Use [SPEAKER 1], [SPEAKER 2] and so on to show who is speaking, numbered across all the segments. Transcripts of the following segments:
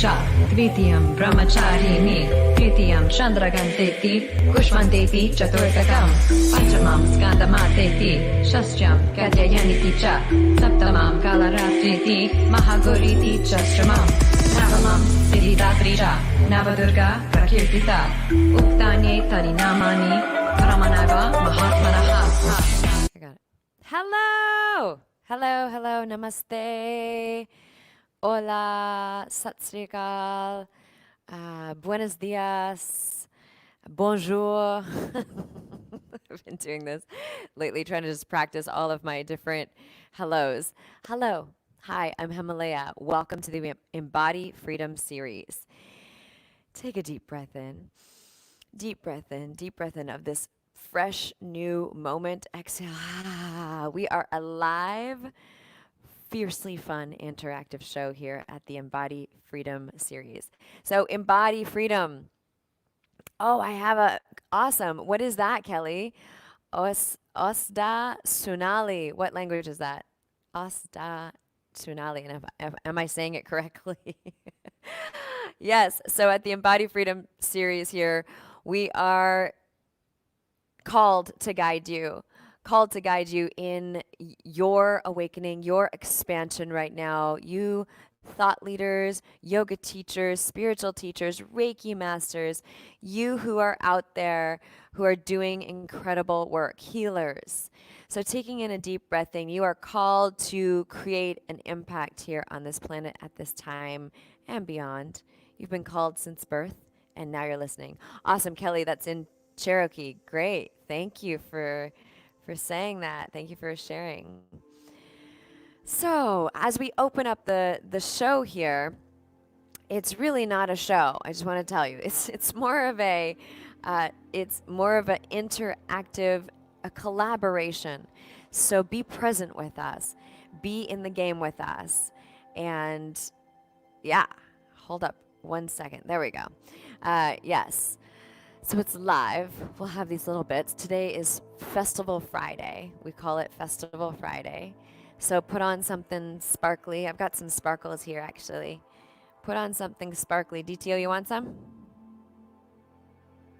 [SPEAKER 1] cha dvitiyam brahmacharini tritiyam chandraganteti kushmanteti chaturthakam panchamam skandamateti shastyam katyayaniti cha saptamam kalaratriti mahaguriti chastramam navamam siddhidatri cha navadurga prakirtita uktanye tarinamani paramanava mahatmanaha.
[SPEAKER 2] I got it. Hello! Hello, hello, namaste. Hola, sat sri akal, buenos dias, bonjour. I've been doing this lately, trying to just practice all of my different hellos. Hello, hi, I'm Hemalayaa. Welcome to the Embody Freedom series. Take a deep breath in. Deep breath in, deep breath in of this fresh new moment. Exhale. We are alive. Fiercely fun interactive show here at the Embody Freedom series. So Embody Freedom. Oh, I have a awesome. What is that, Kelly? Osda Sunali. What language is that? Osda Sunali. And am I saying it correctly? Yes. So at the Embody Freedom series here, we are called to guide you in your awakening, your expansion right now. You thought leaders, yoga teachers, spiritual teachers, Reiki masters, you who are out there who are doing incredible work, healers. So taking in a deep breath in, you are called to create an impact here on this planet at this time and beyond. You've been called since birth, and now you're listening. Awesome, Kelly, that's in Cherokee. Great. Thank you for saying that. Thank you for sharing. So as we open up the show here, it's really not a show. I just want to tell you, it's more of an interactive, a collaboration. So be present with us, be in the game with us, and yeah, hold up 1 second. There we go. Yes. So it's live. We'll have these little bits. Today is Festival Friday. We call it Festival Friday. So put on something sparkly. I've got some sparkles here, actually. Put on something sparkly. DTO, you want some?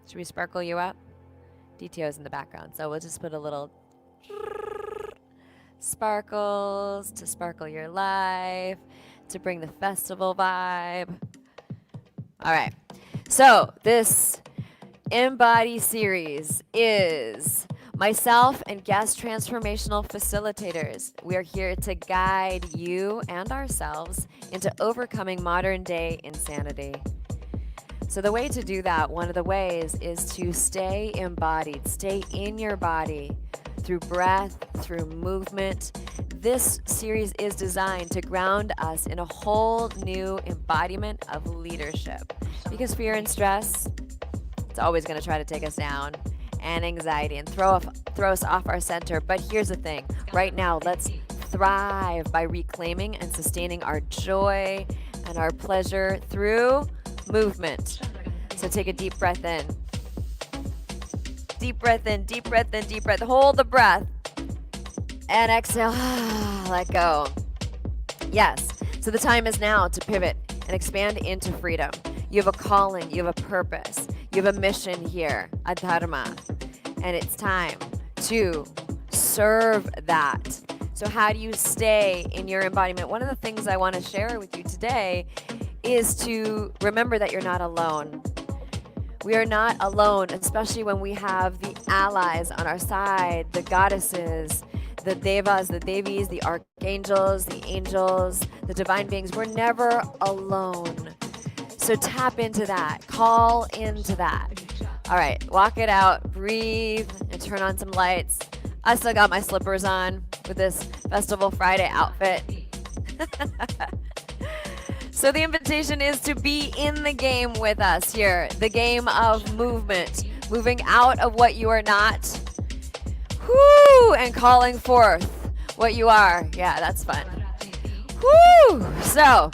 [SPEAKER 2] Should we sparkle you up? DTO's in the background, so we'll just put a little sparkles to sparkle your life, to bring the festival vibe. All right. So this Embody series is myself and guest transformational facilitators. We are here to guide you and ourselves into overcoming modern day insanity. So the way to do that, one of the ways, is to stay embodied, stay in your body through breath, through movement. This series is designed to ground us in a whole new embodiment of leadership, because fear and stress, it's always going to try to take us down, and anxiety, and throw us off our center. But here's the thing. Right now, let's thrive by reclaiming and sustaining our joy and our pleasure through movement. So take a deep breath in. Deep breath in, deep breath in, deep breath. Hold the breath. And exhale. Let go. Yes. So the time is now to pivot and expand into freedom. You have a calling. You have a purpose. You have a mission here, a dharma, and it's time to serve that. So how do you stay in your embodiment? One of the things I want to share with you today is to remember that you're not alone. We are not alone, especially when we have the allies on our side, the goddesses, the devas, the devis, the archangels, the angels, the divine beings. We're never alone. So tap into that, call into that. All right, walk it out, breathe, and turn on some lights. I still got my slippers on with this Festival Friday outfit. So the invitation is to be in the game with us here, the game of movement, moving out of what you are not, whoo, and calling forth what you are. Yeah, that's fun. Whoo! So,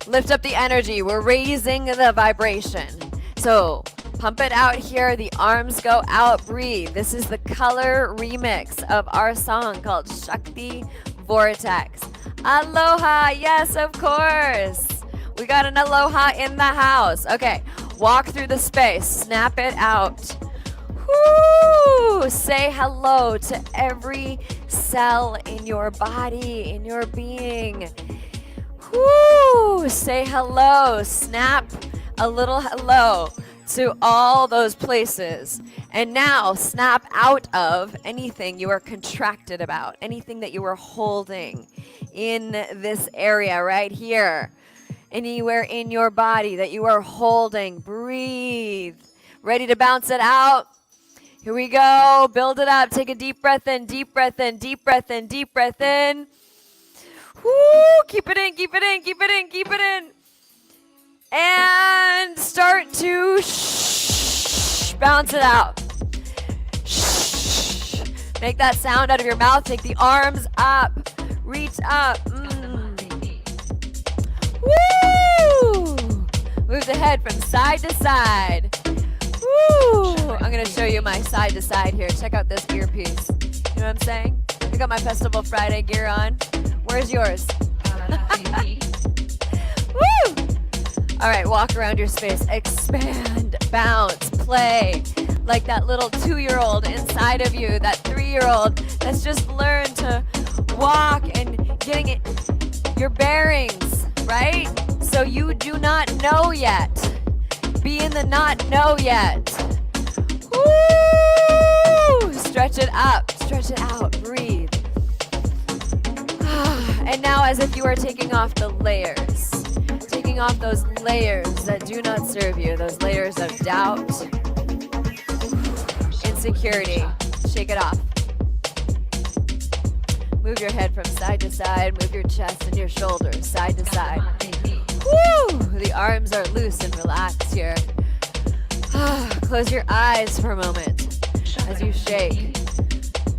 [SPEAKER 2] lift up the energy. We're raising the vibration. So pump it out here. The arms go out. Breathe. This is the color remix of our song called Shakti vortex. Aloha, yes, of course. We got an aloha in the house. Okay, walk through the space, snap it out. Woo! Say hello to every cell in your body, in your being. Woo! Say hello, snap a little hello to all those places. And now snap out of anything you are contracted about, anything that you were holding in this area right here. Anywhere in your body that you are holding, breathe. Ready to bounce it out? Here we go. Build it up. Take a deep breath in, deep breath in, deep breath in, deep breath in. Woo! Keep it in, keep it in, keep it in, keep it in. And start to bounce it out. Make that sound out of your mouth. Take the arms up. Reach up. Woo! Move the head from side to side. Woo! I'm going to show you my side to side here. Check out this earpiece. You know what I'm saying? I got my Festival Friday gear on. Where's yours? Woo! All right, walk around your space. Expand, bounce, play. Like that little 2-year-old inside of you, that 3-year-old that's just learned to walk and getting it, your bearings, right? So you do not know yet. Be in the not know yet. Woo! Stretch it up, stretch it out, breathe. And now as if you are taking off the layers. Taking off those layers that do not serve you. Those layers of doubt, insecurity. Shake it off. Move your head from side to side. Move your chest and your shoulders side to side. Woo! The arms are loose and relaxed here. Close your eyes for a moment as you shake.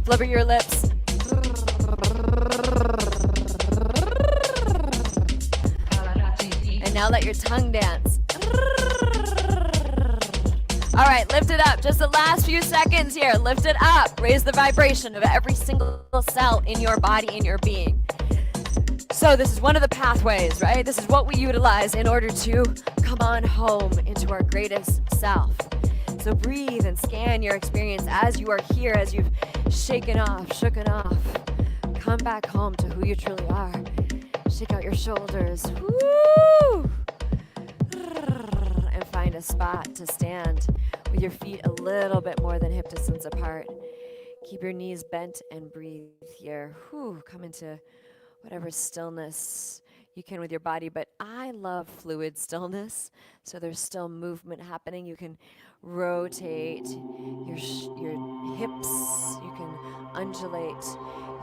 [SPEAKER 2] Flubber your lips. And now let your tongue dance. All right, lift it up. Just the last few seconds here. Lift it up. Raise the vibration of every single cell in your body, in your being. So this is one of the pathways, right? This is what we utilize in order to come on home into our greatest self. So breathe and scan your experience as you are here, as you've shaken off, shooken off. Come back home to who you truly are. Shake out your shoulders. Woo! And find a spot to stand with your feet a little bit more than hip distance apart. Keep your knees bent and breathe here. Whew, come into whatever stillness you can with your body, but I love fluid stillness, so there's still movement happening. You can rotate your hips, you can undulate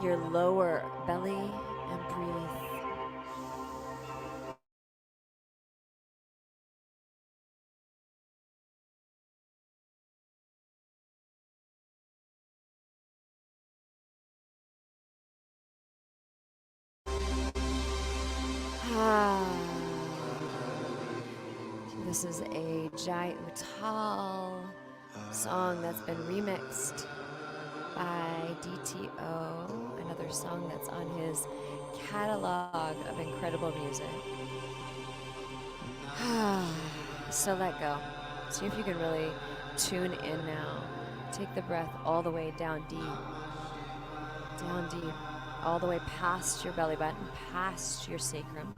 [SPEAKER 2] your lower belly and breathe. This is a Jai Uttal song that's been remixed by DTO, another song that's on his catalog of incredible music. So let go. See if you can really tune in now. Take the breath all the way down deep, all the way past your belly button, past your sacrum.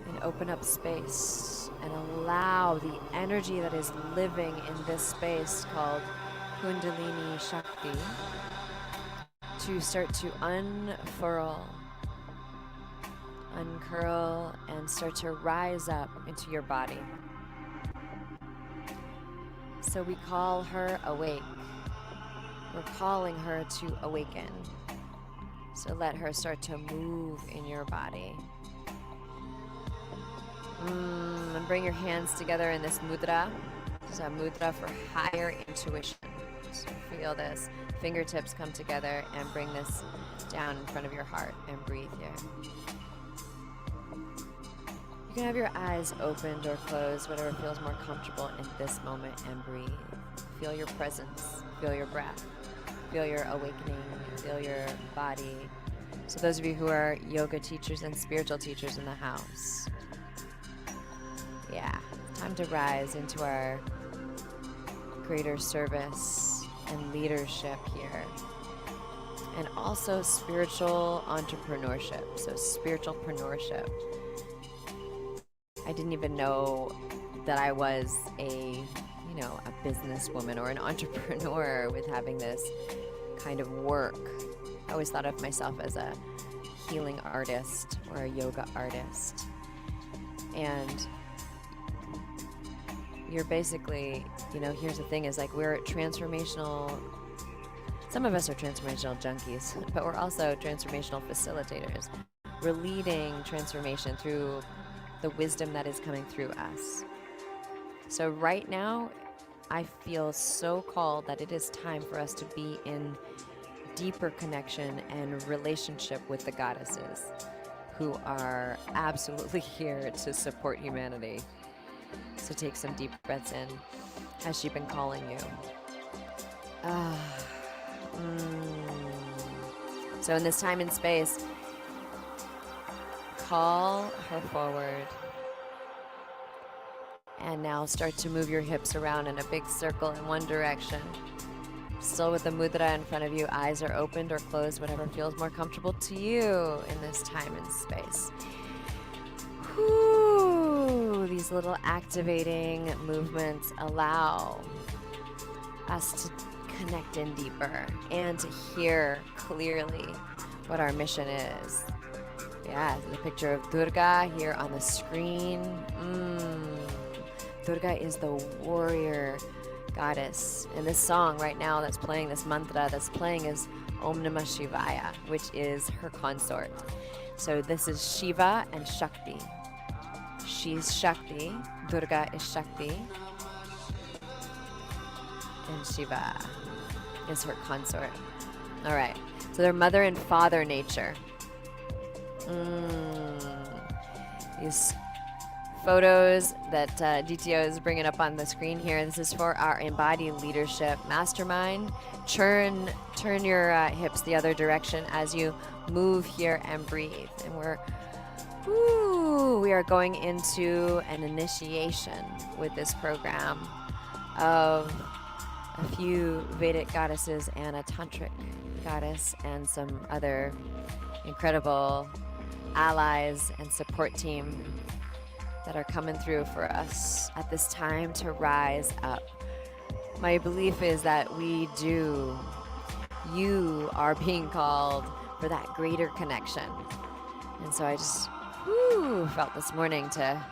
[SPEAKER 2] And open up space and allow the energy that is living in this space called Kundalini Shakti to start to unfurl, uncurl, and start to rise up into your body. So we call her awake. We're calling her to awaken. So let her start to move in your body. And bring your hands together in this mudra. This is a mudra for higher intuition. So feel this. Fingertips come together and bring this down in front of your heart and breathe here. You can have your eyes opened or closed, whatever feels more comfortable in this moment, and breathe. Feel your presence. Feel your breath. Feel your awakening. Feel your body So those of you who are yoga teachers and spiritual teachers in the house, yeah, time to rise into our greater service and leadership here. And also spiritual entrepreneurship. So spiritualpreneurship. I didn't even know that I was a businesswoman or an entrepreneur with having this kind of work. I always thought of myself as a healing artist or a yoga artist. And you're basically, here's the thing is like we're transformational. Some of us are transformational junkies, but we're also transformational facilitators. We're leading transformation through the wisdom that is coming through us. So right now, I feel so called that it is time for us to be in deeper connection and relationship with the goddesses who are absolutely here to support humanity. So take some deep breaths in. Has she been calling you? So in this time and space, call her forward. And now start to move your hips around in a big circle in one direction. Still with the mudra in front of you, eyes are opened or closed, whatever feels more comfortable to you in this time and space. Whew, these little activating movements allow us to connect in deeper and to hear clearly what our mission is. Yeah, the picture of Durga here on the screen. Durga is the warrior goddess. And this song right now that's playing, this mantra that's playing is Om Namah Shivaya, which is her consort. So this is Shiva and Shakti. She's Shakti, Durga is Shakti, and Shiva is her consort. All right, so they're mother and father nature. These photos that DTO is bringing up on the screen here. This is for our Embody Leadership Mastermind. Turn your hips the other direction as you move here and breathe. And we are going into an initiation with this program of a few Vedic goddesses and a tantric goddess and some other incredible allies and support team that are coming through for us at this time to rise up. My belief is that you are being called for that greater connection. And so I just felt this morning to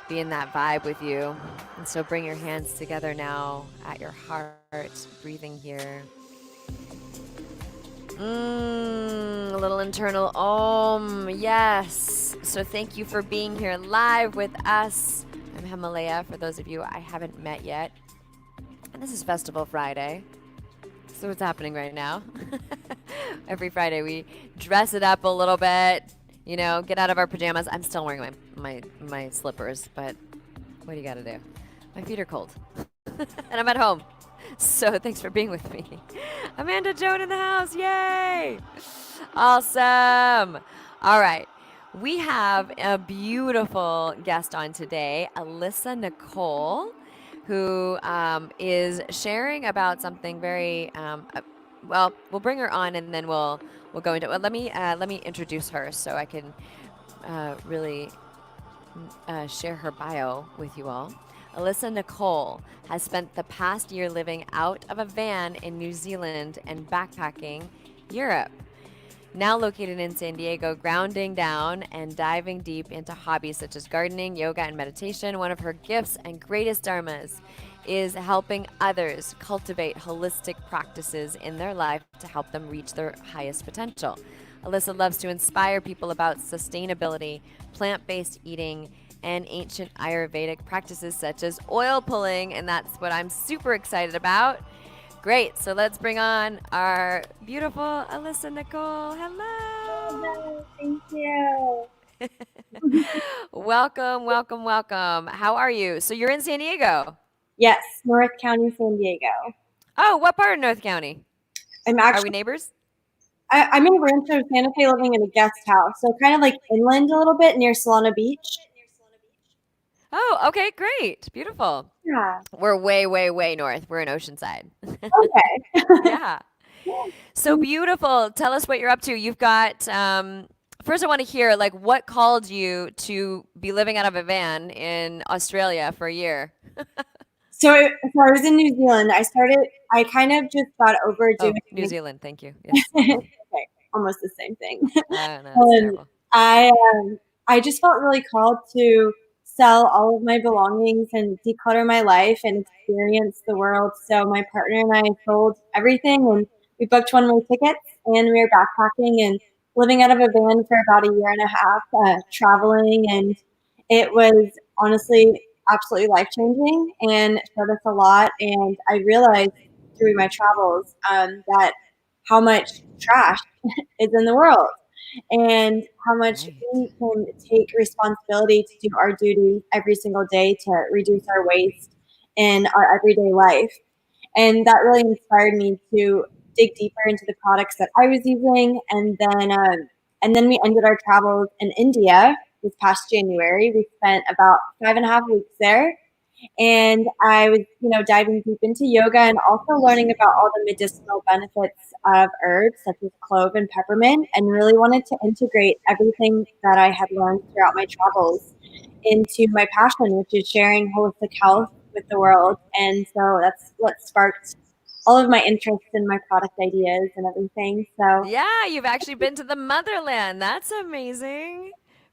[SPEAKER 2] be in that vibe with you. And so bring your hands together now at your heart, breathing here. A little internal Om, yes. So thank you for being here live with us. I'm Hemalayaa, for those of you I haven't met yet. And this is Festival Friday. So what's happening right now? Every Friday we dress it up a little bit, get out of our pajamas. I'm still wearing my slippers, but what do you gotta do? My feet are cold. And I'm at home. So thanks for being with me. Amanda Joan in the house. Yay! Awesome. All right. We have a beautiful guest on today, Alyssa Nicole, who is sharing about something very, well, we'll bring her on and then we'll go into it. Well, let me introduce her so I can really share her bio with you all. Alyssa Nicole has spent the past year living out of a van in New Zealand and backpacking Europe. Now located in San Diego, grounding down and diving deep into hobbies such as gardening, yoga, and meditation. One of her gifts and greatest dharmas is helping others cultivate holistic practices in their life to help them reach their highest potential. Alyssa loves to inspire people about sustainability, plant-based eating, and ancient Ayurvedic practices such as oil pulling, and that's what I'm super excited about. Great, so let's bring on our beautiful Alyssa Nicole. Hello.
[SPEAKER 3] Thank you.
[SPEAKER 2] Welcome, welcome, welcome. How are you? So you're in San Diego?
[SPEAKER 3] Yes, North County, San Diego.
[SPEAKER 2] Oh, what part of North County?
[SPEAKER 3] I'm
[SPEAKER 2] Are we
[SPEAKER 3] actually
[SPEAKER 2] neighbors?
[SPEAKER 3] I'm in Rancho Santa Fe living in a guest house, so kind of like inland a little bit near Solana Beach.
[SPEAKER 2] Oh, okay, great. Beautiful.
[SPEAKER 3] Yeah.
[SPEAKER 2] We're way, way, way north. We're in Oceanside.
[SPEAKER 3] Okay.
[SPEAKER 2] Yeah. So beautiful. Tell us what you're up to. You've got, first I want to hear like what called you to be living out of a van in Australia for a year?
[SPEAKER 3] So I was in New Zealand. I kind of just got over
[SPEAKER 2] Oh,
[SPEAKER 3] doing,
[SPEAKER 2] New Zealand. Thank you. Yes.
[SPEAKER 3] okay, almost the same thing.
[SPEAKER 2] No, it's
[SPEAKER 3] um,
[SPEAKER 2] terrible.
[SPEAKER 3] I, um, I just felt really called to sell all of my belongings and declutter my life and experience the world. So my partner and I sold everything and we booked one-way tickets and we were backpacking and living out of a van for about a year and a half, traveling, and it was honestly absolutely life changing and showed us a lot. And I realized through my travels that how much trash is in the world and how much
[SPEAKER 2] Right.
[SPEAKER 3] we can take responsibility to do our duty every single day to reduce our waste in our everyday life. And that really inspired me to dig deeper into the products that I was using. And then we ended our travels in India this past January. We spent about 5.5 weeks there, and I was, diving deep into yoga and also learning about all the medicinal benefits of herbs such as clove and peppermint, and really wanted to integrate everything that I had learned throughout my travels into my passion, which is sharing holistic health with the world. And so that's what sparked all of my interest in my product ideas and everything. So,
[SPEAKER 2] Yeah, you've actually been to the motherland. That's amazing.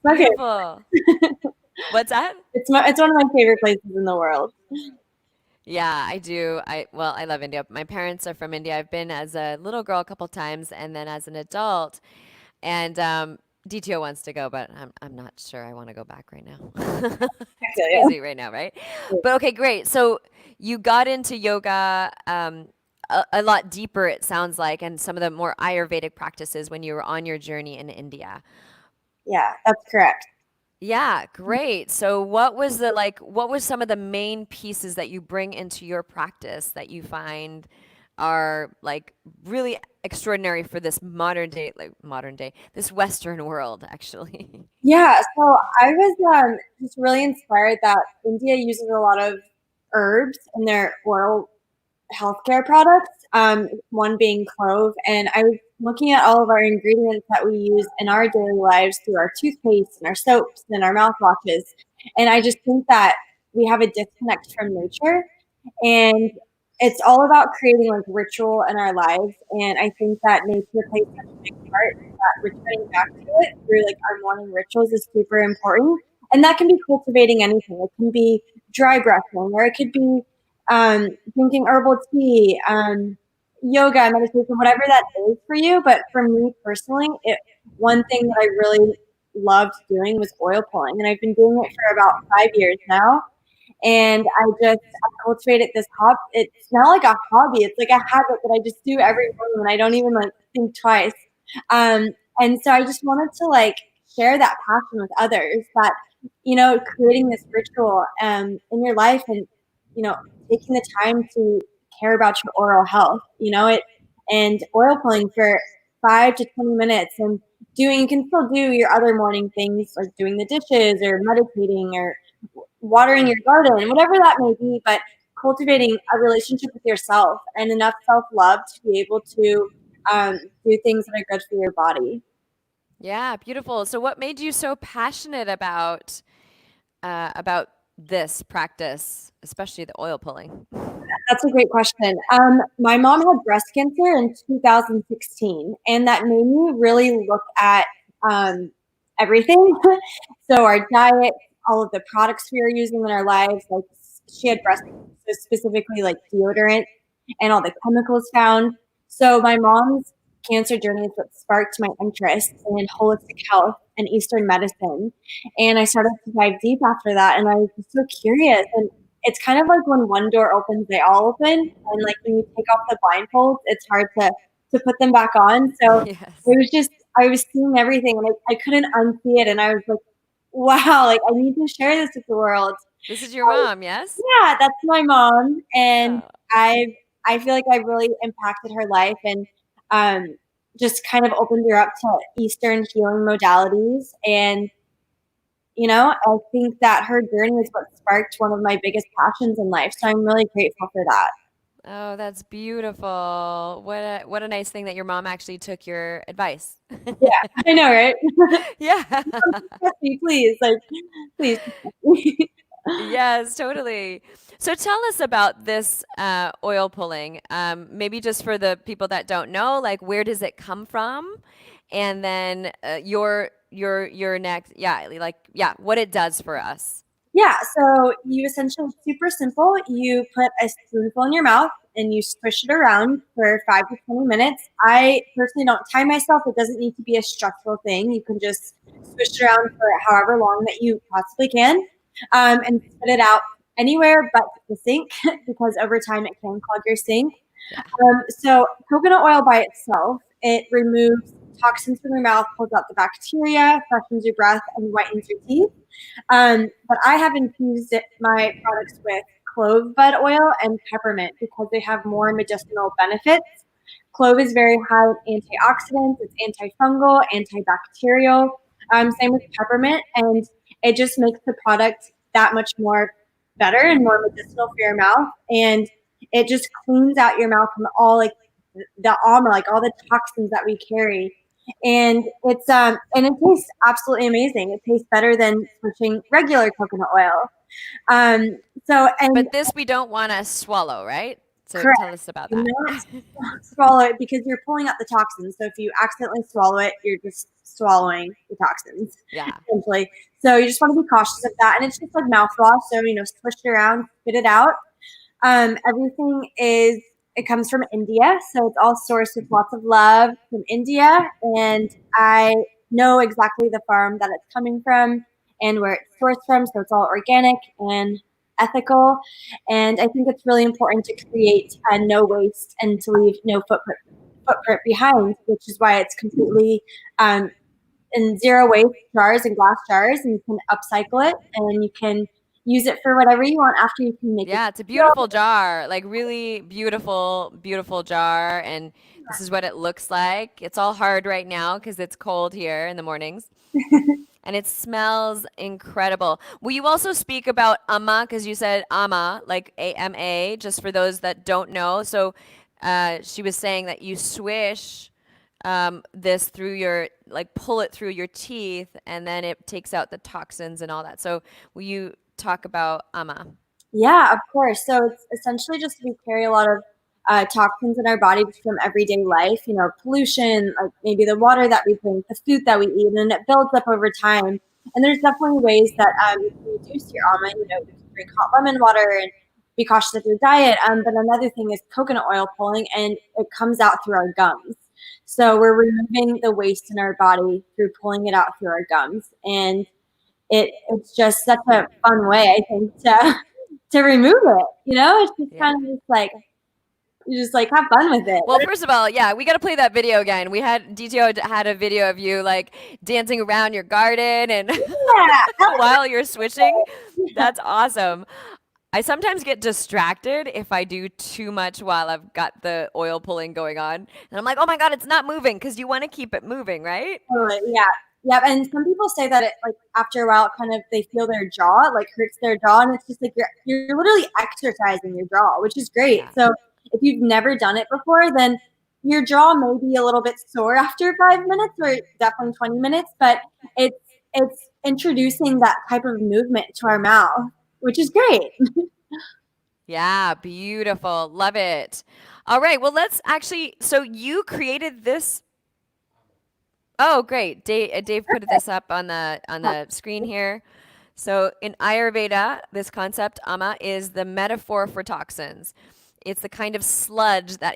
[SPEAKER 3] okay,
[SPEAKER 2] Beautiful. What's that?
[SPEAKER 3] it's one of my favorite places in the world.
[SPEAKER 2] Yeah, I do. I love India. My parents are from India. I've been as a little girl a couple times and then as an adult. And DTO wants to go, but I'm not sure I want to go back right now.
[SPEAKER 3] I
[SPEAKER 2] It's
[SPEAKER 3] feel
[SPEAKER 2] crazy right now, right?
[SPEAKER 3] you.
[SPEAKER 2] But okay, great. So you got into yoga a lot deeper, it sounds like, and some of the more Ayurvedic practices when you were on your journey in India.
[SPEAKER 3] Yeah, that's correct.
[SPEAKER 2] Yeah, great. So what was some of the main pieces that you bring into your practice that you find are like really extraordinary for this modern day, this Western world, actually?
[SPEAKER 3] Yeah, so I was just really inspired that India uses a lot of herbs in their oral healthcare products, one being clove. And I was looking at all of our ingredients that we use in our daily lives through our toothpaste and our soaps and our mouthwashes. And I just think that we have a disconnect from nature. And it's all about creating like ritual in our lives. And I think that nature plays such a big part that returning back to it through like our morning rituals is super important. And that can be cultivating anything. It can be dry brushing, or it could be drinking herbal tea, yoga, meditation, whatever that is for you. But for me personally, one thing that I really loved doing was oil pulling, and I've been doing it for about 5 years now. And I cultivated this hobby. It's not like a hobby; it's like a habit that I just do every morning, and I don't even like think twice. Um, and so I just wanted to like share that passion with others. That creating this ritual in your life, and you know, taking the time to care about your oral health. And oil pulling for 5 to 20 minutes, and you can still do your other morning things like doing the dishes or meditating or watering your garden, whatever that may be, but cultivating a relationship with yourself and enough self love to be able to do things that are good for your body.
[SPEAKER 2] Yeah, beautiful. So what made you so passionate about this practice, especially the oil pulling?
[SPEAKER 3] That's a great question. My mom had breast cancer in 2016, and that made me really look at um, everything. So our diet, all of the products we were using in our lives, like she had breast cancer, so specifically like deodorant and all the chemicals found. So my mom's cancer journey is what sparked my interest in holistic health and Eastern medicine. And I started to dive deep after that, and I was just so curious. And it's kind of like when one door opens, they all open. And like when you take off the blindfolds, it's hard to put them back on. So
[SPEAKER 2] Yes.
[SPEAKER 3] I was seeing everything, and I couldn't unsee it. And I was like, wow, like I need to share this with the world.
[SPEAKER 2] This is your mom, yes?
[SPEAKER 3] Yeah, that's my mom, and
[SPEAKER 2] Oh,
[SPEAKER 3] I I feel like I really impacted her life, and um, just kind of opened her up to Eastern healing modalities. And, I think that her journey is what sparked one of my biggest passions in life. So I'm really grateful for that.
[SPEAKER 2] Oh, that's beautiful. What a nice thing that your mom actually took your advice.
[SPEAKER 3] Yeah, I know, right?
[SPEAKER 2] Yeah.
[SPEAKER 3] Trust me, please, like, please.
[SPEAKER 2] Yes, totally. So tell us about this oil pulling. Maybe just for the people that don't know, like where does it come from? And then your next, yeah, like yeah, what it does for us.
[SPEAKER 3] Yeah, so you essentially, super simple. You put a spoonful in your mouth and you swish it around for 5 to 20 minutes. I personally don't time myself. It doesn't need to be a structural thing. You can just swish it around for however long that you possibly can, and spit it out anywhere but the sink because over time it can clog your sink.
[SPEAKER 2] Yeah.
[SPEAKER 3] So coconut oil by itself, it removes toxins from your mouth, pulls out the bacteria, freshens your breath, and whitens your teeth. But I have infused my products with clove bud oil and peppermint because they have more medicinal benefits. Clove is very high in antioxidants, it's antifungal, antibacterial. Same with peppermint, and it just makes the product that much more better and more medicinal for your mouth. And it just cleans out your mouth from all like the alma, like all the toxins that we carry. And it tastes absolutely amazing. It tastes better than switching regular coconut oil. Um, so and
[SPEAKER 2] But this we don't want to swallow, right? So
[SPEAKER 3] Correct.
[SPEAKER 2] tell us about
[SPEAKER 3] Do
[SPEAKER 2] that.
[SPEAKER 3] not swallow it because you're pulling out the toxins. So if you accidentally swallow it, you're just swallowing the toxins,
[SPEAKER 2] Yeah.
[SPEAKER 3] essentially. So you just want to be cautious of that. And it's just like mouthwash. So, swish it around, spit it out. Everything it comes from India. So it's all sourced with lots of love from India. And I know exactly the farm that it's coming from and where it's sourced from. So it's all organic and ethical. And I think it's really important to create no waste and to leave no footprint behind, which is why it's completely in zero waste jars and glass jars, and you can upcycle it and you can use it for whatever you want after you can make it.
[SPEAKER 2] Yeah, it's a beautiful jar, like really beautiful, beautiful jar. And this is what it looks like. It's all hard right now because it's cold here in the mornings. And it smells incredible. Will you also speak about ama? Because you said ama, like AMA, just for those that don't know. So she was saying that you swish this through like pull it through your teeth, and then it takes out the toxins and all that. So will you talk about ama?
[SPEAKER 3] Yeah, of course. So it's essentially just we carry a lot of toxins in our body from everyday life, pollution, like maybe the water that we drink, the food that we eat, and it builds up over time. And there's definitely ways that you can reduce your almond. You can drink hot lemon water and be cautious of your diet. But another thing is coconut oil pulling, and it comes out through our gums. So we're removing the waste in our body through pulling it out through our gums. And it's just such a fun way, I think, to remove it. It's just
[SPEAKER 2] Yeah.
[SPEAKER 3] kind of just like you just like have fun with it.
[SPEAKER 2] Well, first of all, yeah, we got to play that video again. We had DTO had a video of you like dancing around your garden and
[SPEAKER 3] Yeah.
[SPEAKER 2] while you're switching. That's awesome. I sometimes get distracted if I do too much while I've got the oil pulling going on. And I'm like, oh my God, it's not moving because you want to keep it moving, right?
[SPEAKER 3] Totally. Yeah. Yeah. And some people say that it like after a while kind of they feel their jaw, like hurts their jaw, and it's just like you're literally exercising your jaw, which is great.
[SPEAKER 2] Yeah.
[SPEAKER 3] So if you've never done it before, then your jaw may be a little bit sore after 5 minutes or definitely 20 minutes, but it's introducing that type of movement to our mouth, which is great.
[SPEAKER 2] Yeah, beautiful. Love it. All right. Well, let's actually, so you created this. Oh, great. Dave put this up on the screen here. So in Ayurveda, this concept, ama, is the metaphor for toxins. It's the kind of sludge that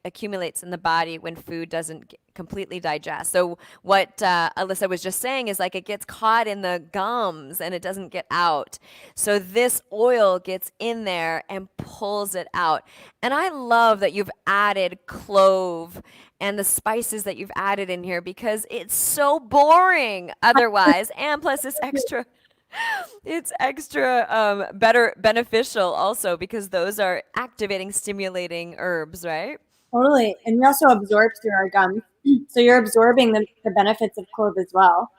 [SPEAKER 2] accumulates in the body when food doesn't completely digest. So what Alyssa was just saying is like it gets caught in the gums and it doesn't get out. So this oil gets in there and pulls it out. And I love that you've added clove and the spices that you've added in here because it's so boring otherwise. And plus it's extra beneficial also because those are activating, stimulating herbs, right?
[SPEAKER 3] Totally. And we also absorb through our gums. So you're absorbing the benefits of clove as well.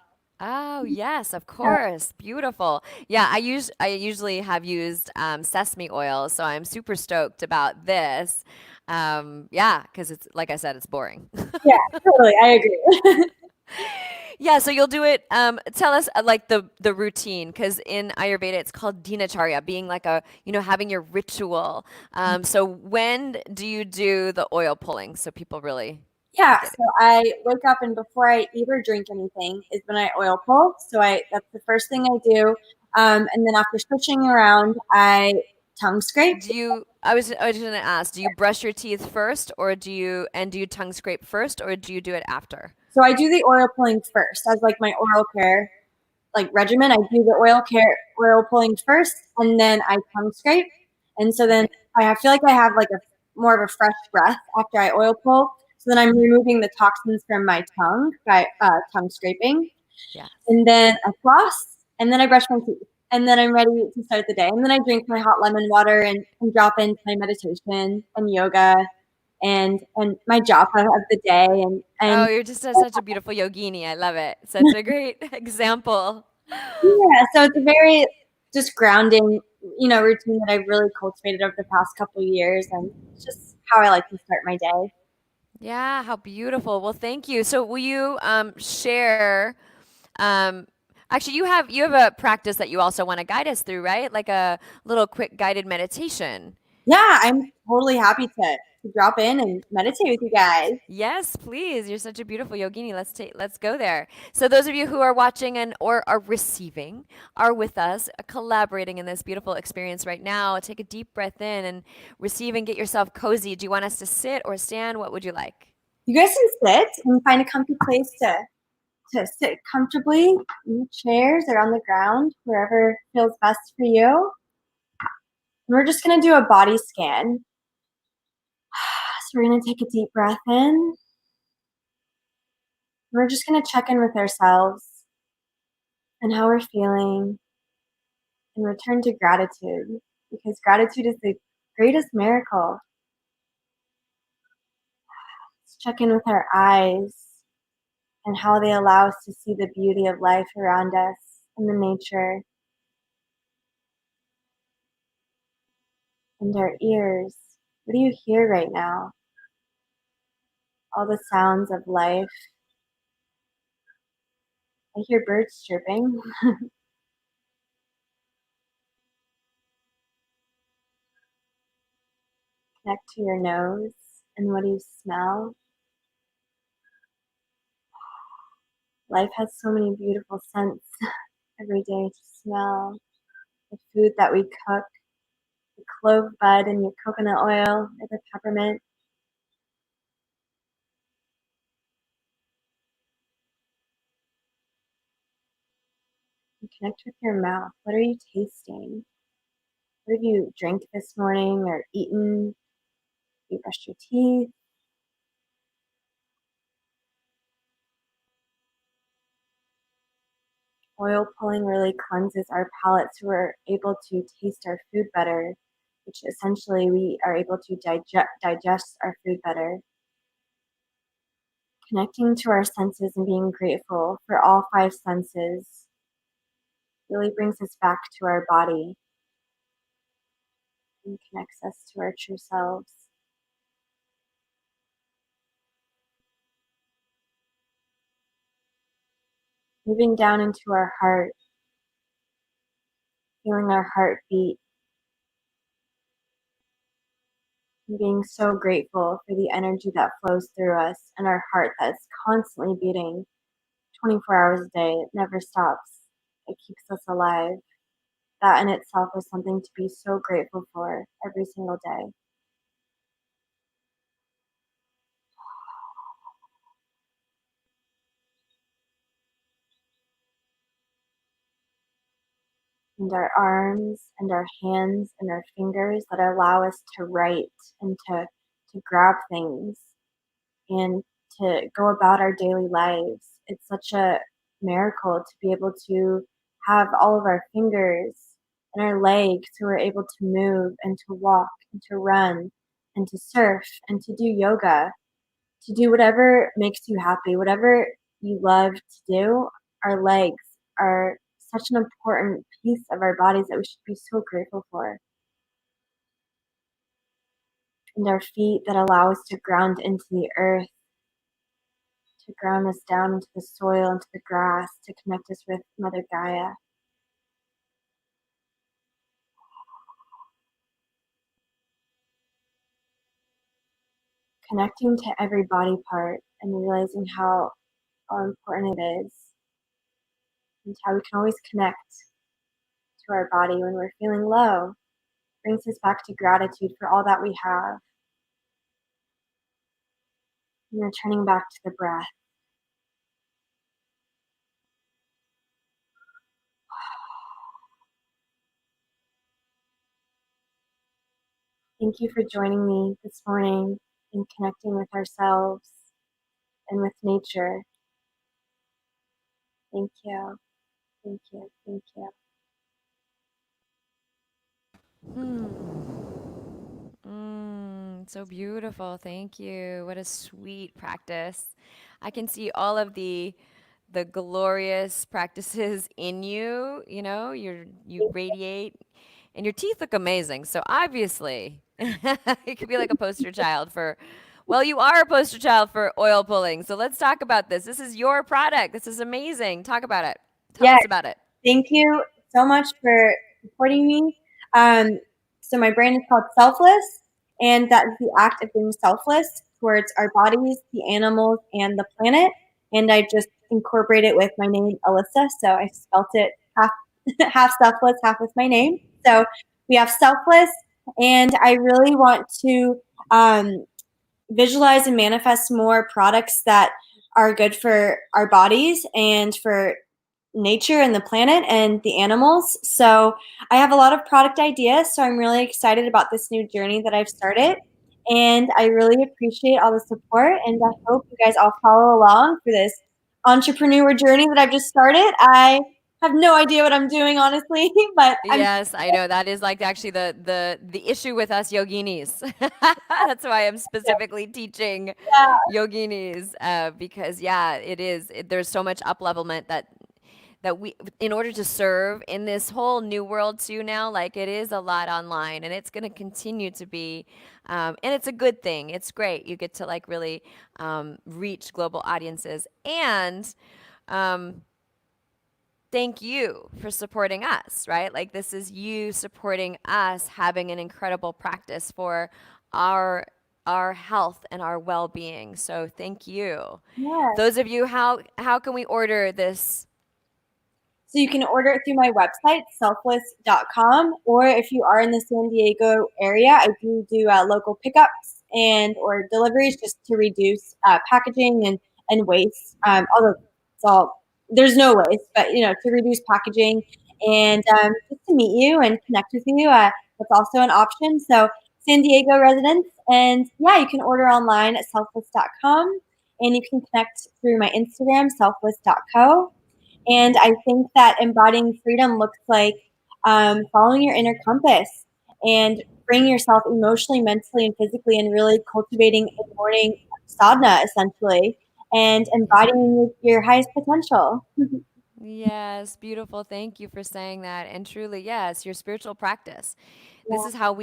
[SPEAKER 2] Oh, yes, of course. Beautiful. Yeah, I usually have used sesame oil, so I'm super stoked about this. Yeah, because it's like I said, it's boring.
[SPEAKER 3] Yeah, totally. I agree.
[SPEAKER 2] Yeah, so you'll do it. Tell us like the routine, because in Ayurveda it's called dinacharya, being like a, having your ritual. So when do you do the oil pulling so people really
[SPEAKER 3] Yeah,
[SPEAKER 2] get it?
[SPEAKER 3] so I wake up and before I eat or drink anything is when I oil pull. So I that's the first thing I do. And then after switching around, I tongue scrape.
[SPEAKER 2] I was gonna ask, do you brush your teeth first or do you tongue scrape first or do you do it after?
[SPEAKER 3] So I do the oil pulling first as like my oral care like regimen. I do the oil pulling first, and then I tongue scrape. And so then
[SPEAKER 2] Okay.
[SPEAKER 3] I feel like I have like a more of a fresh breath after I oil pull. So then I'm removing the toxins from my tongue by tongue scraping.
[SPEAKER 2] Yes.
[SPEAKER 3] And then I floss, and then I brush my teeth, and then I'm ready to start the day. And then I drink my hot lemon water and drop into my meditation and yoga and my japa of the day
[SPEAKER 2] Oh,
[SPEAKER 3] and
[SPEAKER 2] you're just such a beautiful yogini. I love it. Such a great example.
[SPEAKER 3] yeah, so it's a very just grounding, routine that I've really cultivated over the past couple of years, and it's just how I like to start my day.
[SPEAKER 2] Yeah, how beautiful. Well, thank you. So will you share um actually you have a practice that you also want to guide us through, right? Like a little quick guided meditation.
[SPEAKER 3] Yeah, I'm totally happy to drop in and meditate with you guys.
[SPEAKER 2] Yes, please. You're such a beautiful yogini. Let's go there. So those of you who are watching and or are receiving are with us, collaborating in this beautiful experience right now. Take a deep breath in and receive and get yourself cozy. Do you want us to sit or stand? What would you like?
[SPEAKER 3] You guys can sit and find a comfy place to sit comfortably in chairs or on the ground, wherever feels best for you. And we're just gonna do a body scan. So we're gonna take a deep breath in. We're just gonna check in with ourselves and how we're feeling and return to gratitude because gratitude is the greatest miracle. Let's check in with our eyes and how they allow us to see the beauty of life around us and the nature, and our ears. What do you hear right now? All the sounds of life. I hear birds chirping. Connect to your nose and what do you smell? Life has so many beautiful scents every day to smell. The food that we cook, the clove bud and your coconut oil or the peppermint. And connect with your mouth. What are you tasting? What have you drank this morning or eaten? You brushed your teeth. Oil pulling really cleanses our palate so we're able to taste our food better, which essentially we are able to digest our food better. Connecting to our senses and being grateful for all five senses really brings us back to our body and connects us to our true selves. Moving down into our heart, feeling our heart beat, and being so grateful for the energy that flows through us and our heart that's constantly beating 24 hours a day. It never stops. It keeps us alive. That in itself is something to be so grateful for every single day. And our arms and our hands and our fingers that allow us to write and to grab things and to go about our daily lives. It's such a miracle to be able to have all of our fingers and our legs so we're able to move and to walk and to run and to surf and to do yoga. to do whatever makes you happy, whatever you love to do. Our legs are such an important piece of our bodies that we should be so grateful for. And our feet that allow us to ground into the earth, to ground us down into the soil, into the grass, to connect us with Mother Gaia. Connecting to every body part and realizing how important it is, and how we can always connect to our body when we're feeling low. Brings us back to gratitude for all that we have. And returning back to the breath. Thank you for joining me this morning in connecting with ourselves and with nature. Thank you. Thank you. Thank you.
[SPEAKER 2] So beautiful. Thank you. What a sweet practice. I can see all of the glorious practices in you, you radiate and your teeth look amazing. So obviously, you could be like a poster child for well, you are a poster child for oil pulling. So let's talk about this. This is your product. This is amazing. Talk about it. Tell
[SPEAKER 3] Yes,
[SPEAKER 2] us about it.
[SPEAKER 3] thank you so much for supporting me. So my brand is called Selfless, and that is the act of being selfless towards our bodies, the animals, and the planet. And I just incorporate it with my name, Alyssa. So I spelt it half half selfless, half with my name. So we have Selfless, and I really want to visualize and manifest more products that are good for our bodies and for nature and the planet and the animals. So I have a lot of product ideas. So I'm really excited about this new journey that I've started. And I really appreciate all the support. And I hope you guys all follow along for this entrepreneur journey that I've just started. I have no idea what I'm doing, honestly, but I'm
[SPEAKER 2] Yes, I know that is like actually the issue with us yoginis. That's why I'm specifically teaching
[SPEAKER 3] yeah,
[SPEAKER 2] yoginis because yeah, there's so much up levelment that we in order to serve in this whole new world too now, like it is a lot online and it's going to continue to be and it's a good thing. It's great. You get to like really reach global audiences and thank you for supporting us, right? Like this is you supporting us having an incredible practice for our health and our well-being. So thank you.
[SPEAKER 3] yeah.
[SPEAKER 2] Those of you, how can we order this?
[SPEAKER 3] So you can order it through my website, selfless.com, or if you are in the San Diego area, I do local pickups and or deliveries just to reduce packaging and waste. Although it's all there's no waste, but to reduce packaging and just to meet you and connect with you, that's also an option. So San Diego residents, and yeah, you can order online at selfless.com, and you can connect through my Instagram, selfless.co. And I think that embodying freedom looks like following your inner compass and bringing yourself emotionally, mentally, and physically, and really cultivating a morning sadhana, essentially, and embodying your highest potential.
[SPEAKER 2] Yes, beautiful. Thank you for saying that. And truly, yes, your spiritual practice. This
[SPEAKER 3] Yeah.
[SPEAKER 2] is how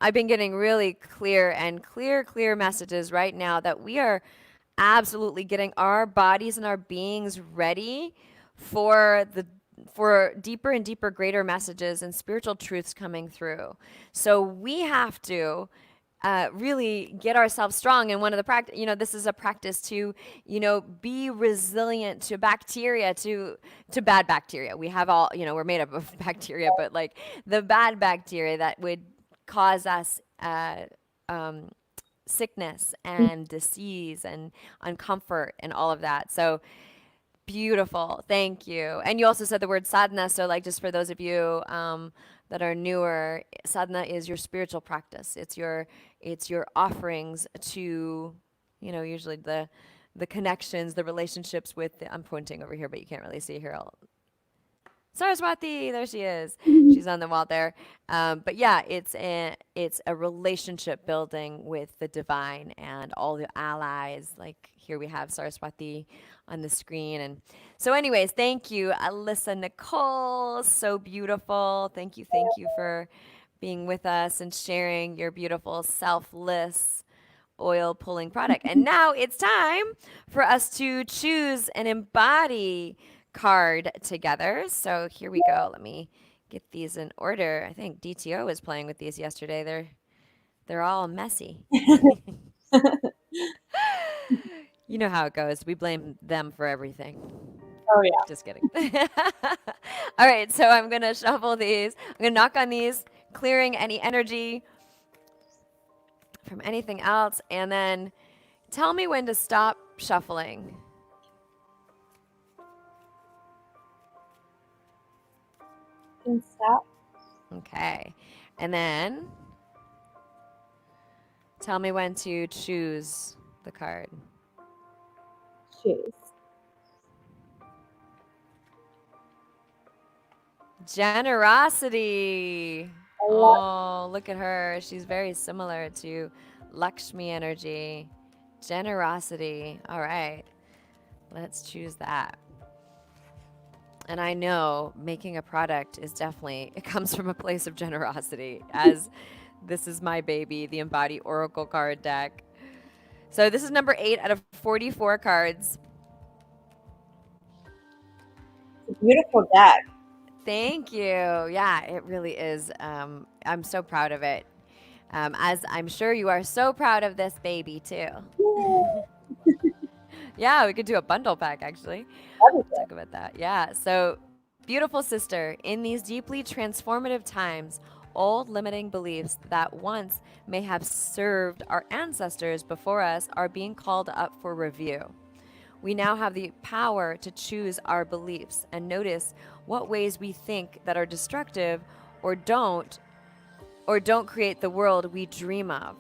[SPEAKER 2] I've been getting really clear and clear messages right now that we are absolutely getting our bodies and our beings ready for for deeper and deeper greater messages and spiritual truths coming through. So we have to really get ourselves strong. And one of the practice, this is a practice to, be resilient to bacteria, to bad bacteria. We have all, we're made up of bacteria, but like the bad bacteria that would cause us sickness and disease and uncomfort and all of that. So beautiful. Thank you. And you also said the word sadhana. So, like, just for those of you that are newer, sadhana is your spiritual practice. It's your offerings to, usually the connections, the relationships with. I'm pointing over here, but you can't really see here. Saraswati, there she is. She's on the wall there. But yeah, it's a relationship building with the divine and all the allies. Like here we have Saraswati on the screen. And so, anyways, thank you, Alyssa Nicole. So beautiful. Thank you for being with us and sharing your beautiful selfless oil pulling product. And now it's time for us to choose an embody card together. So here we go. Let me get these in order. I think DTO was playing with these yesterday. They're all messy. You know how it goes. We blame them for everything.
[SPEAKER 3] Oh yeah.
[SPEAKER 2] Just kidding. All right, so I'm going to shuffle these. I'm going to knock on these, clearing any energy from anything else, and then tell me when to stop shuffling.
[SPEAKER 3] And stop.
[SPEAKER 2] Okay. And then tell me when to choose the card.
[SPEAKER 3] Choose.
[SPEAKER 2] Generosity. Oh, look at her. She's very similar to Lakshmi energy. Generosity. All right. Let's choose that. And I know making a product is definitely, it comes from a place of generosity, as this is my baby, the Embody Oracle card deck. So this is number 8 out of 44 cards.
[SPEAKER 3] It's a beautiful deck.
[SPEAKER 2] Thank you. Yeah, it really is. I'm so proud of it. As I'm sure you are so proud of this baby too. Yeah, we could do a bundle pack actually. Talk about that. Yeah. So, beautiful sister, in these deeply transformative times, old limiting beliefs that once may have served our ancestors before us are being called up for review. We now have the power to choose our beliefs and notice what ways we think that are destructive or don't create the world we dream of.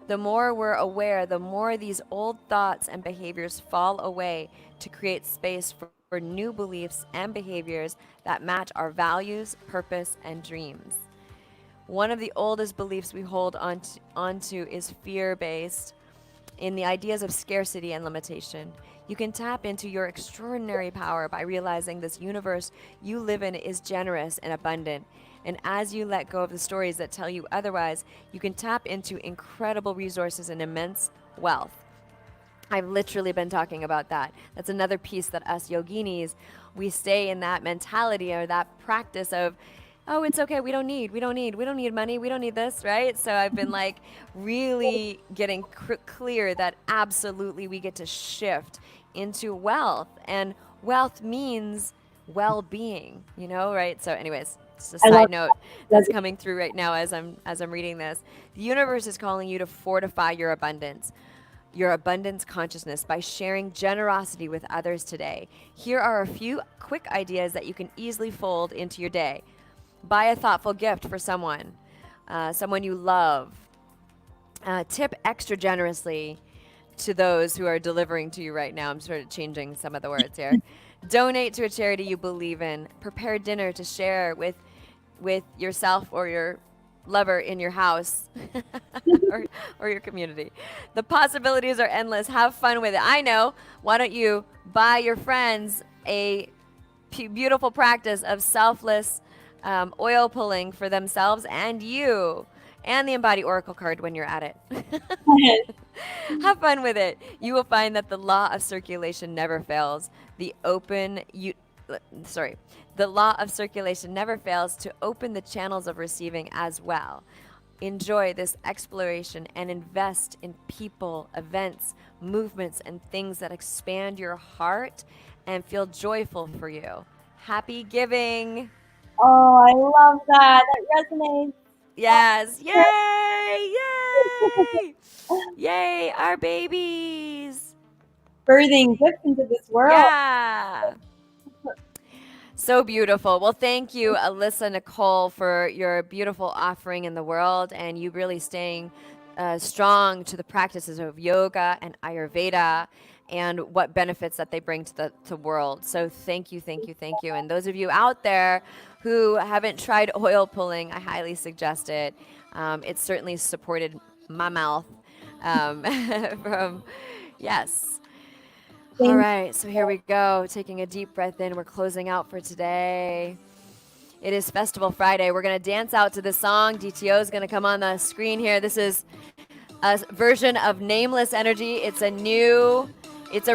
[SPEAKER 2] The more we're aware, the more these old thoughts and behaviors fall away to create space for new beliefs and behaviors that match our values, purpose, and dreams. One of the oldest beliefs we hold onto is fear-based in the ideas of scarcity and limitation. You can tap into your extraordinary power by realizing this universe you live in is generous and abundant. And as you let go of the stories that tell you otherwise, you can tap into incredible resources and immense wealth. I've literally been talking about that. That's another piece that us yoginis, we stay in that mentality or that practice of, oh, it's okay, we don't need money, we don't need this, right? So I've been like really getting clear that absolutely we get to shift into wealth, and wealth means well-being, right? So anyways, just a side note that's coming through right now as I'm reading this. The universe is calling you to fortify your abundance consciousness by sharing generosity with others today. Here are a few quick ideas that you can easily fold into your day. Buy a thoughtful gift for someone you love. Tip extra generously to those who are delivering to you right now. I'm sort of changing some of the words here. Donate to a charity you believe in. Prepare dinner to share with yourself or your lover in your house or your community. The possibilities are endless. Have fun with it. I know. Why don't you buy your friends a beautiful practice of selfless oil pulling for themselves and you, and the Embody Oracle card when you're at it. Have fun with it. You will find that the law of circulation never fails. The law of circulation never fails to open the channels of receiving as well. Enjoy this exploration and invest in people, events, movements, and things that expand your heart and feel joyful for you. Happy giving.
[SPEAKER 3] Oh, I love that. That resonates.
[SPEAKER 2] Yes. Yay! Yay! Yay, our babies.
[SPEAKER 3] Birthing gifts into this world.
[SPEAKER 2] Yeah. So beautiful. Well, thank you, Alyssa Nicole, for your beautiful offering in the world, and you really staying strong to the practices of yoga and Ayurveda and what benefits that they bring to the world. So thank you, thank you, thank you. And those of you out there who haven't tried oil pulling, I highly suggest it. It certainly supported my mouth from, yes. All right, so here we go. Taking a deep breath in. We're closing out for today. It is Festival Friday. We're going to dance out to this song. DTO is going to come on the screen here. This is a version of Nameless Energy. It's a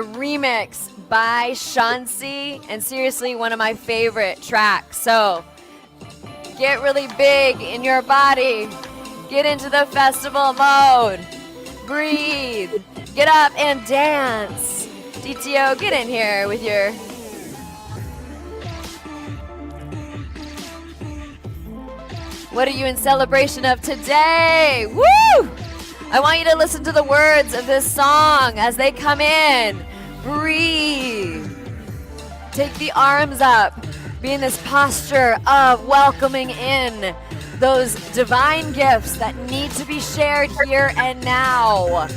[SPEAKER 2] remix by Shansi, and seriously, one of my favorite tracks. So get really big in your body. Get into the festival mode. Breathe. Get up and dance. DTO, get in here with your... What are you in celebration of today? Woo! I want you to listen to the words of this song as they come in. Breathe. Take the arms up. Be in this posture of welcoming in those divine gifts that need to be shared here and now,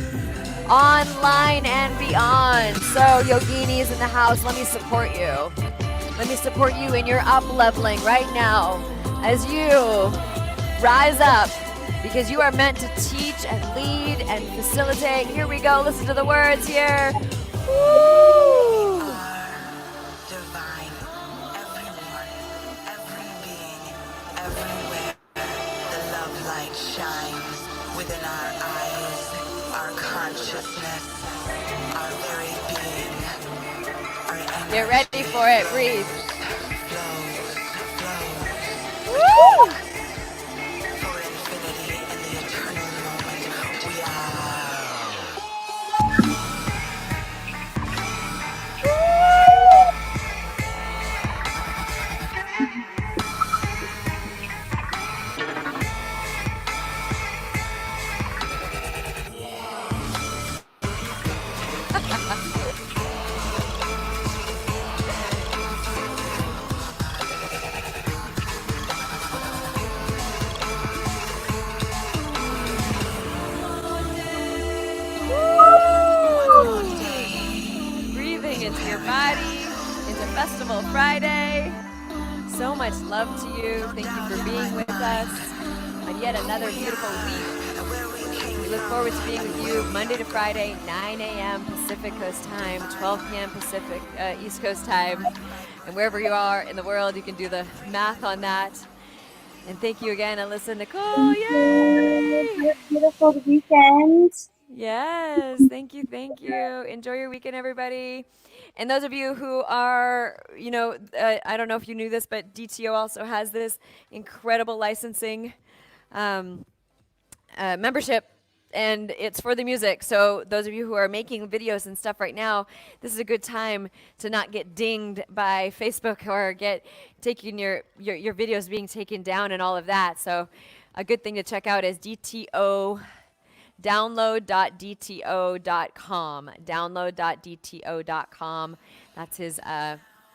[SPEAKER 2] online and beyond. So, yoginis in the house, let me support you. Let me support you in your up-leveling right now as you rise up, because you are meant to teach and lead and facilitate. Here we go. Listen to the words here. Woo!
[SPEAKER 4] Divine, everyone, every being, everywhere. The love light shines within our eyes, our consciousness, our very being, our energy.
[SPEAKER 2] Get ready for it. Breathe.
[SPEAKER 4] Flows.
[SPEAKER 2] Woo!
[SPEAKER 4] For infinity and the eternal moment, we are.
[SPEAKER 2] Breathing into your body, into Festival Friday. So much love to you. Thank you for being with us on yet another beautiful week. We look forward to being with you Monday to Friday, 9 a.m. Pacific Coast time, 12 p.m. Pacific East Coast time. And wherever you are in the world, you can do the math on that. And thank you again, Alyssa, Nicole. Yay!
[SPEAKER 3] Have a beautiful weekend.
[SPEAKER 2] Yes, thank you, thank you. Enjoy your weekend, everybody. And those of you who are, I don't know if you knew this, but DTO also has this incredible licensing membership, and it's for the music. So those of you who are making videos and stuff right now, this is a good time to not get dinged by Facebook or taking your videos being taken down and all of that. So a good thing to check out is DTO. Download.dto.com. Download.dto.com. That's his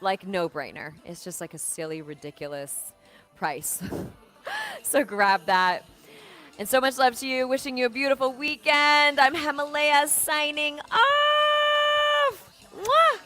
[SPEAKER 2] no-brainer. It's just like a silly, ridiculous price. So grab that. And so much love to you. Wishing you a beautiful weekend. I'm Hemalayaa signing off. Mwah!